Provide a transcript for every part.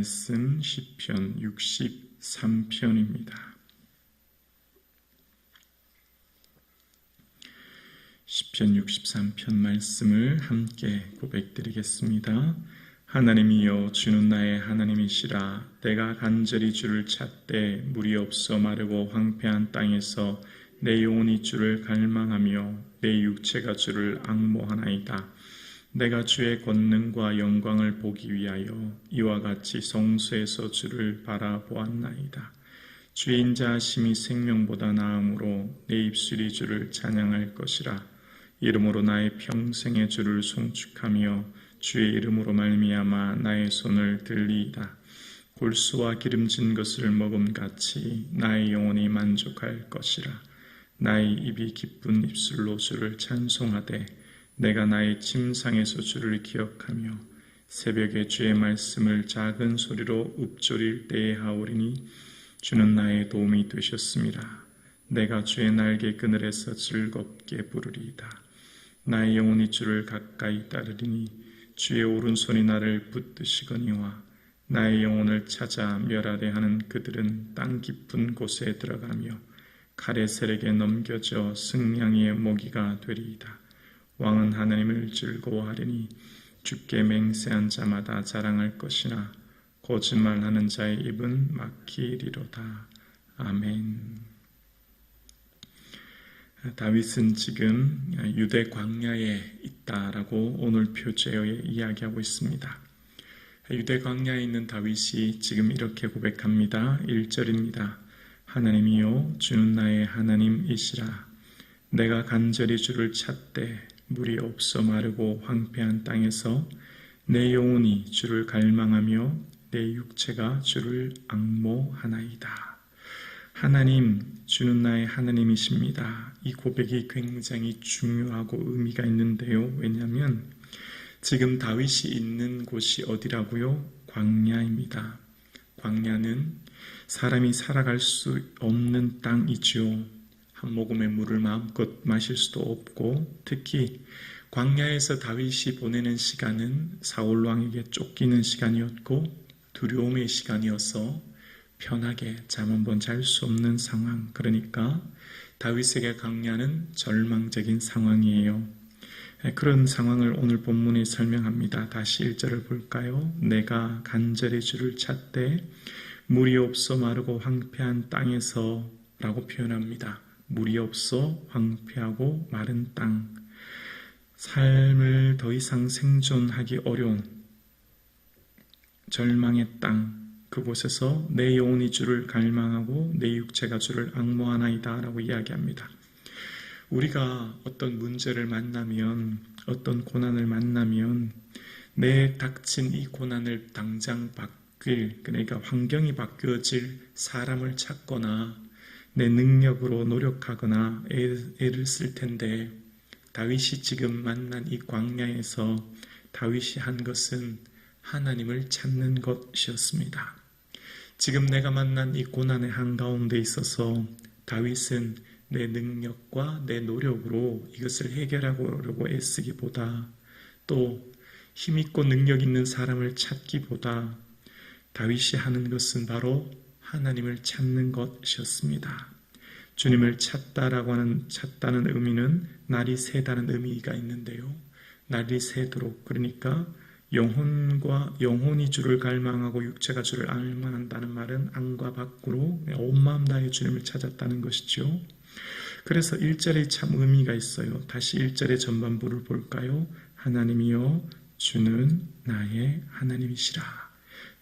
말씀 시편 63편입니다. 시편 63편 말씀을 함께 고백드리겠습니다. 하나님이여 주는 나의 하나님이시라. 내가 간절히 주를 찾되 물이 없어 마르고 황폐한 땅에서 내 영혼이 주를 갈망하며 내 육체가 주를 앙모하나이다. 내가 주의 권능과 영광을 보기 위하여 이와 같이 성소에서 주를 바라보았나이다. 주의 인자하심이 생명보다 나음으로 내 입술이 주를 찬양할 것이라. 이름으로 나의 평생의 주를 송축하며 주의 이름으로 말미암아 나의 손을 들리이다. 골수와 기름진 것을 먹음같이 나의 영혼이 만족할 것이라. 나의 입이 기쁜 입술로 주를 찬송하되 내가 나의 침상에서 주를 기억하며 새벽에 주의 말씀을 작은 소리로 읊조릴 때에 하오리니 주는 나의 도움이 되셨습니다. 내가 주의 날개 그늘에서 즐겁게 부르리이다. 나의 영혼이 주를 가까이 따르리니 주의 오른손이 나를 붙드시거니와 나의 영혼을 찾아 멸하려 하는 그들은 땅 깊은 곳에 들어가며 칼의 세력에 넘겨져 승냥이의 모기가 되리이다. 왕은 하나님을 즐거워하리니 주께 맹세한 자마다 자랑할 것이나 거짓말하는 자의 입은 막히리로다. 아멘. 다윗은 지금 유대 광야에 있다라고 오늘 표제어에 이야기하고 있습니다. 유대 광야에 있는 다윗이 지금 이렇게 고백합니다. 1절입니다. 하나님이여 주는 나의 하나님이시라. 내가 간절히 주를 찾되 물이 없어 마르고 황폐한 땅에서 내 영혼이 주를 갈망하며 내 육체가 주를 앙모하나이다. 하나님, 주는 나의 하나님이십니다. 이 고백이 굉장히 중요하고 의미가 있는데요. 왜냐하면 지금 다윗이 있는 곳이 어디라고요? 광야입니다. 광야는 사람이 살아갈 수 없는 땅이죠. 한 모금의 물을 마음껏 마실 수도 없고, 특히 광야에서 다윗이 보내는 시간은 사울 왕에게 쫓기는 시간이었고 두려움의 시간이어서 편하게 잠 한번 잘 수 없는 상황. 그러니까 다윗에게 광야는 절망적인 상황이에요. 그런 상황을 오늘 본문이 설명합니다. 다시 1절을 볼까요? 내가 간절히 주를 찾되 물이 없어 마르고 황폐한 땅에서 라고 표현합니다. 물이 없어 황폐하고 마른 땅, 삶을 더 이상 생존하기 어려운 절망의 땅, 그곳에서 내 영혼이 주를 갈망하고 내 육체가 주를 앙모하나이다 라고 이야기합니다. 우리가 어떤 문제를 만나면, 어떤 고난을 만나면 내 닥친 이 고난을 당장 바뀔, 그러니까 환경이 바뀌어질 사람을 찾거나 내 능력으로 노력하거나 애를 쓸 텐데, 다윗이 지금 만난 이 광야에서 다윗이 한 것은 하나님을 찾는 것이었습니다. 지금 내가 만난 이 고난의 한가운데 있어서 다윗은 내 능력과 내 노력으로 이것을 해결하려고 애쓰기보다, 또 힘있고 능력 있는 사람을 찾기보다 다윗이 하는 것은 바로 하나님을 찾는 것이었습니다. 주님을 찾다는 의미는 날이 새다는 의미가 있는데요. 날이 새도록, 그러니까 영혼이 주를 갈망하고 육체가 주를 앙망한다는 말은 안과 밖으로 온 마음 다해 주님을 찾았다는 것이죠. 그래서 1절에 참 의미가 있어요. 다시 1절의 전반부를 볼까요? 하나님이여 주는 나의 하나님이시라.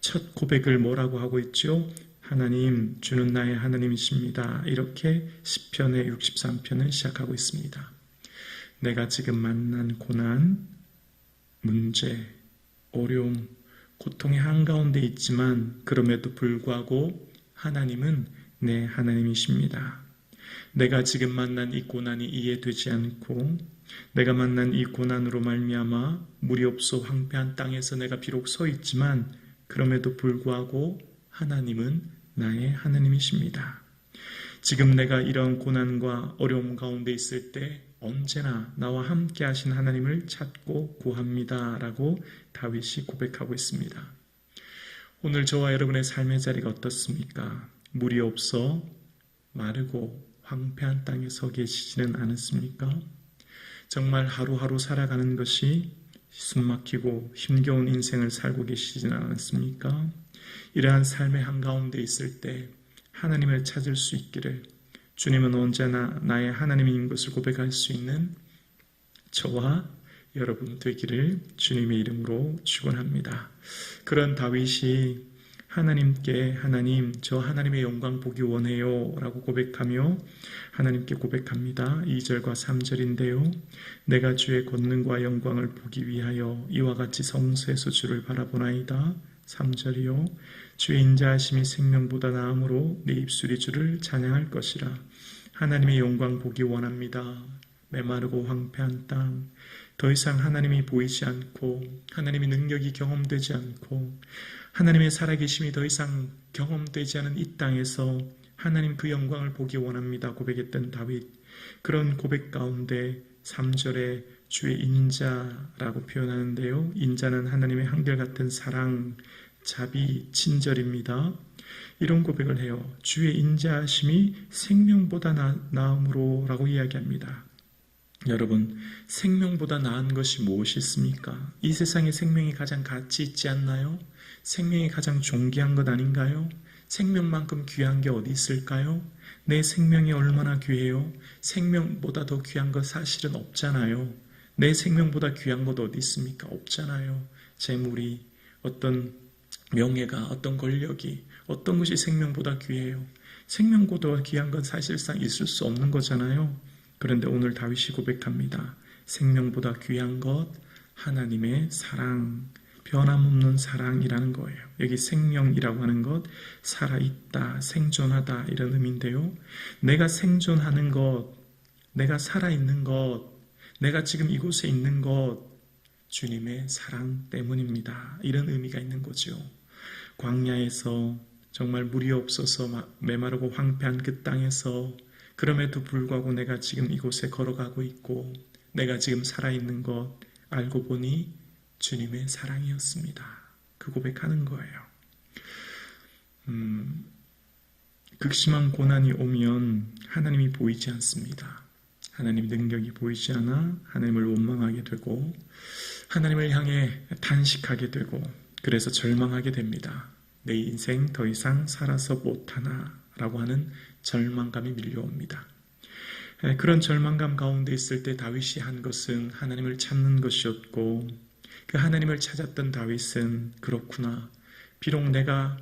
첫 고백을 뭐라고 하고 있죠? 하나님, 주는 나의 하나님이십니다. 이렇게 시편의 63편은 시작하고 있습니다. 내가 지금 만난 고난, 문제, 어려움, 고통의 한가운데 있지만 그럼에도 불구하고 하나님은 내 하나님이십니다. 내가 지금 만난 이 고난이 이해되지 않고 내가 만난 이 고난으로 말미암아 물이 없어 황폐한 땅에서 내가 비록 서 있지만 그럼에도 불구하고 하나님은 나의 하나님이십니다. 지금 내가 이런 고난과 어려움 가운데 있을 때 언제나 나와 함께 하신 하나님을 찾고 구합니다 라고 다윗이 고백하고 있습니다. 오늘 저와 여러분의 삶의 자리가 어떻습니까? 물이 없어 마르고 황폐한 땅에 서 계시지는 않습니까? 정말 하루하루 살아가는 것이 숨막히고 힘겨운 인생을 살고 계시지는 않습니까? 이러한 삶의 한가운데 있을 때 하나님을 찾을 수 있기를, 주님은 언제나 나의 하나님인 것을 고백할 수 있는 저와 여러분 되기를 주님의 이름으로 축원합니다. 그런 다윗이 하나님께 하나님, 저 하나님의 영광 보기 원해요 라고 고백하며 하나님께 고백합니다. 2절과 3절인데요. 내가 주의 권능과 영광을 보기 위하여 이와 같이 성소에서 주를 바라보나이다. 3절이요. 주의 인자하심이 생명보다 나음으로 내 입술이 주를 찬양할 것이라. 하나님의 영광 보기 원합니다. 메마르고 황폐한 땅, 더 이상 하나님이 보이지 않고 하나님의 능력이 경험되지 않고 하나님의 살아계심이 더 이상 경험되지 않은 이 땅에서 하나님 그 영광을 보기 원합니다 고백했던 다윗, 그런 고백 가운데 3절에 주의 인자라고 표현하는데요. 인자는 하나님의 한결같은 사랑, 자비, 친절입니다. 이런 고백을 해요. 주의 인자하심이 생명보다 나음으로 라고 이야기합니다. 여러분, 생명보다 나은 것이 무엇이 있습니까? 이 세상에 생명이 가장 가치 있지 않나요? 생명이 가장 존귀한 것 아닌가요? 생명만큼 귀한 게 어디 있을까요? 내 생명이 얼마나 귀해요? 생명보다 더 귀한 것 사실은 없잖아요. 내 생명보다 귀한 것 어디 있습니까? 없잖아요. 재물이, 어떤 명예가, 어떤 권력이, 어떤 것이 생명보다 귀해요? 생명보다 귀한 건 사실상 있을 수 없는 거잖아요. 그런데 오늘 다윗이 고백합니다. 생명보다 귀한 것, 하나님의 사랑, 변함없는 사랑이라는 거예요. 여기 생명이라고 하는 것, 살아있다, 생존하다 이런 의미인데요. 내가 생존하는 것, 내가 살아있는 것, 내가 지금 이곳에 있는 것, 주님의 사랑 때문입니다. 이런 의미가 있는 거죠. 광야에서 정말 물이 없어서 메마르고 황폐한 그 땅에서 그럼에도 불구하고 내가 지금 이곳에 걸어가고 있고 내가 지금 살아있는 것 알고 보니 주님의 사랑이었습니다. 그 고백하는 거예요. 극심한 고난이 오면 하나님이 보이지 않습니다. 하나님 능력이 보이지 않아 하나님을 원망하게 되고 하나님을 향해 단식하게 되고 그래서 절망하게 됩니다. 내 인생 더 이상 살아서 못하나 라고 하는 절망감이 밀려옵니다. 그런 절망감 가운데 있을 때 다윗이 한 것은 하나님을 찾는 것이었고 그 하나님을 찾았던 다윗은 그렇구나. 비록 내가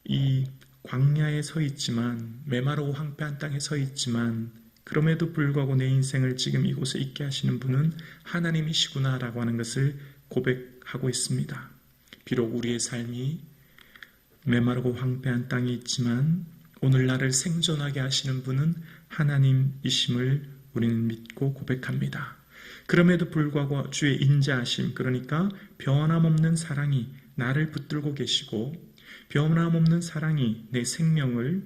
이 광야에 서 있지만 메마르고 황폐한 땅에 서 있지만 그럼에도 불구하고 내 인생을 지금 이곳에 있게 하시는 분은 하나님이시구나 라고 하는 것을 고백하고 있습니다. 비록 우리의 삶이 메마르고 황폐한 땅에 있지만 오늘 나를 생존하게 하시는 분은 하나님이심을 우리는 믿고 고백합니다. 그럼에도 불구하고 주의 인자하심, 그러니까 변함없는 사랑이 나를 붙들고 계시고 변함없는 사랑이 내 생명을,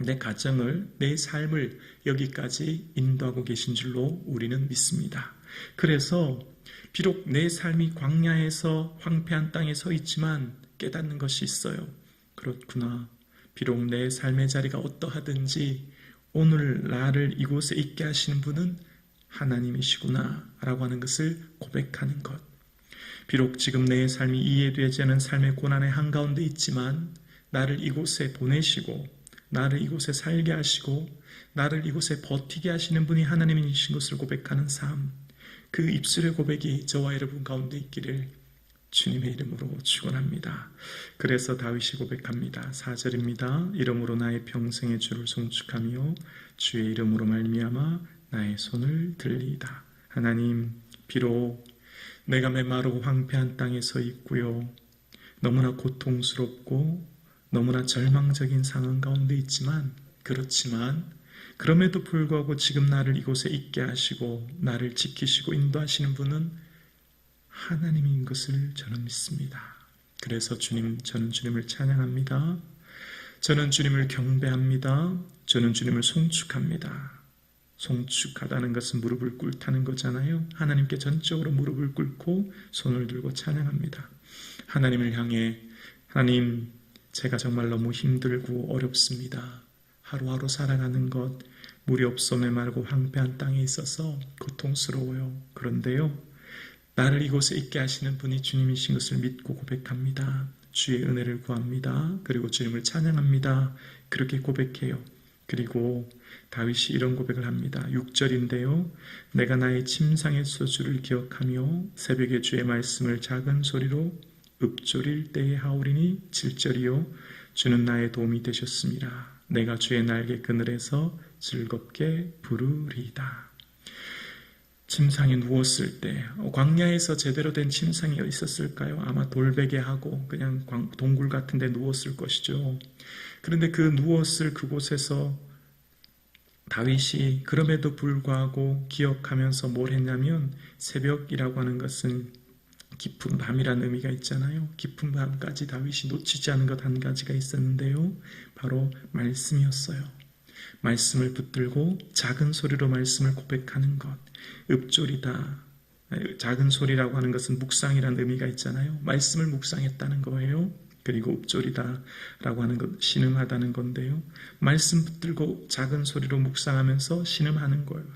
내 가정을, 내 삶을 여기까지 인도하고 계신 줄로 우리는 믿습니다. 그래서 비록 내 삶이 광야에서 황폐한 땅에 서 있지만 깨닫는 것이 있어요. 그렇구나. 비록 내 삶의 자리가 어떠하든지 오늘 나를 이곳에 있게 하시는 분은 하나님이시구나 라고 하는 것을 고백하는 것. 비록 지금 내 삶이 이해되지 않은 삶의 고난의 한가운데 있지만 나를 이곳에 보내시고 나를 이곳에 살게 하시고 나를 이곳에 버티게 하시는 분이 하나님이신 것을 고백하는 삶, 그 입술의 고백이 저와 여러분 가운데 있기를 주님의 이름으로 축원합니다. 그래서 다윗이 고백합니다. 4절입니다. 이름으로 나의 평생의 주를 송축하며 주의 이름으로 말미암아 나의 손을 들리이다. 하나님, 비록 내가 메마르고 황폐한 땅에 서 있고요. 너무나 고통스럽고 너무나 절망적인 상황 가운데 있지만 그렇지만 그럼에도 불구하고 지금 나를 이곳에 있게 하시고 나를 지키시고 인도하시는 분은 하나님인 것을 저는 믿습니다. 그래서 저는 주님을 찬양합니다. 저는 주님을 경배합니다. 저는 주님을 송축합니다. 송축하다는 것은 무릎을 꿇다는 거잖아요. 하나님께 전적으로 무릎을 꿇고 손을 들고 찬양합니다. 하나님을 향해 하나님, 제가 정말 너무 힘들고 어렵습니다. 하루하루 살아가는 것, 물이 없어 메마르고 황폐한 땅에 있어서 고통스러워요. 그런데요, 나를 이곳에 있게 하시는 분이 주님이신 것을 믿고 고백합니다. 주의 은혜를 구합니다. 그리고 주님을 찬양합니다. 그렇게 고백해요. 그리고 다윗이 이런 고백을 합니다. 6절인데요. 내가 나의 침상의 소주를 기억하며 새벽에 주의 말씀을 작은 소리로 읊조릴 때에 하오리니 7절이요. 주는 나의 도움이 되셨습니다. 내가 주의 날개 그늘에서 즐겁게 부르리이다. 침상에 누웠을 때 광야에서 제대로 된 침상이 있었을까요? 아마 돌베개하고 그냥 동굴 같은 데 누웠을 것이죠. 그런데 그 누웠을 그곳에서 다윗이 그럼에도 불구하고 기억하면서 뭘 했냐면, 새벽이라고 하는 것은 깊은 밤이라는 의미가 있잖아요. 깊은 밤까지 다윗이 놓치지 않은 것 한 가지가 있었는데요. 바로 말씀이었어요. 말씀을 붙들고 작은 소리로 말씀을 고백하는 것. 읊조리다. 작은 소리라고 하는 것은 묵상이라는 의미가 있잖아요. 말씀을 묵상했다는 거예요. 그리고 읊조리다라고 하는 것, 신음하다는 건데요. 말씀 붙들고 작은 소리로 묵상하면서 신음하는 거예요.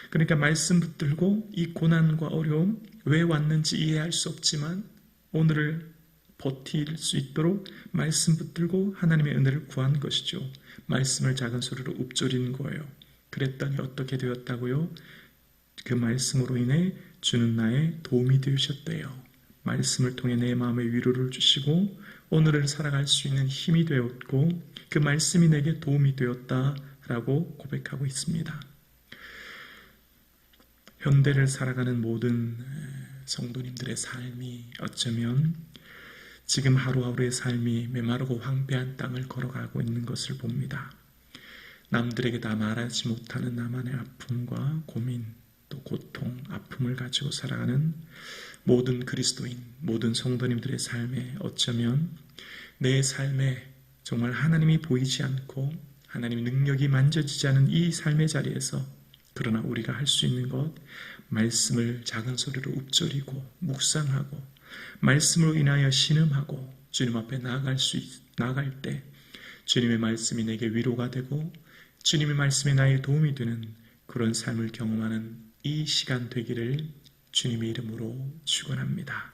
그러니까 말씀 붙들고 이 고난과 어려움, 왜 왔는지 이해할 수 없지만 오늘을 버틸 수 있도록 말씀 붙들고 하나님의 은혜를 구한 것이죠. 말씀을 작은 소리로 읊조리는 거예요. 그랬더니 어떻게 되었다고요? 그 말씀으로 인해 주는 나의 도움이 되셨대요. 말씀을 통해 내 마음에 위로를 주시고 오늘을 살아갈 수 있는 힘이 되었고 그 말씀이 내게 도움이 되었다라고 고백하고 있습니다. 현대를 살아가는 모든 성도님들의 삶이 어쩌면 지금 하루하루의 삶이 메마르고 황폐한 땅을 걸어가고 있는 것을 봅니다. 남들에게 다 말하지 못하는 나만의 아픔과 고민, 또 고통, 아픔을 가지고 살아가는 모든 그리스도인, 모든 성도님들의 삶에 어쩌면 내 삶에 정말 하나님이 보이지 않고 하나님의 능력이 만져지지 않은 이 삶의 자리에서 그러나 우리가 할 수 있는 것, 말씀을 작은 소리로 읊조리고 묵상하고 말씀으로 인하여 신음하고 주님 앞에 나아갈 때 주님의 말씀이 내게 위로가 되고 주님의 말씀이 나의 도움이 되는 그런 삶을 경험하는 이 시간 되기를 주님의 이름으로 축원합니다.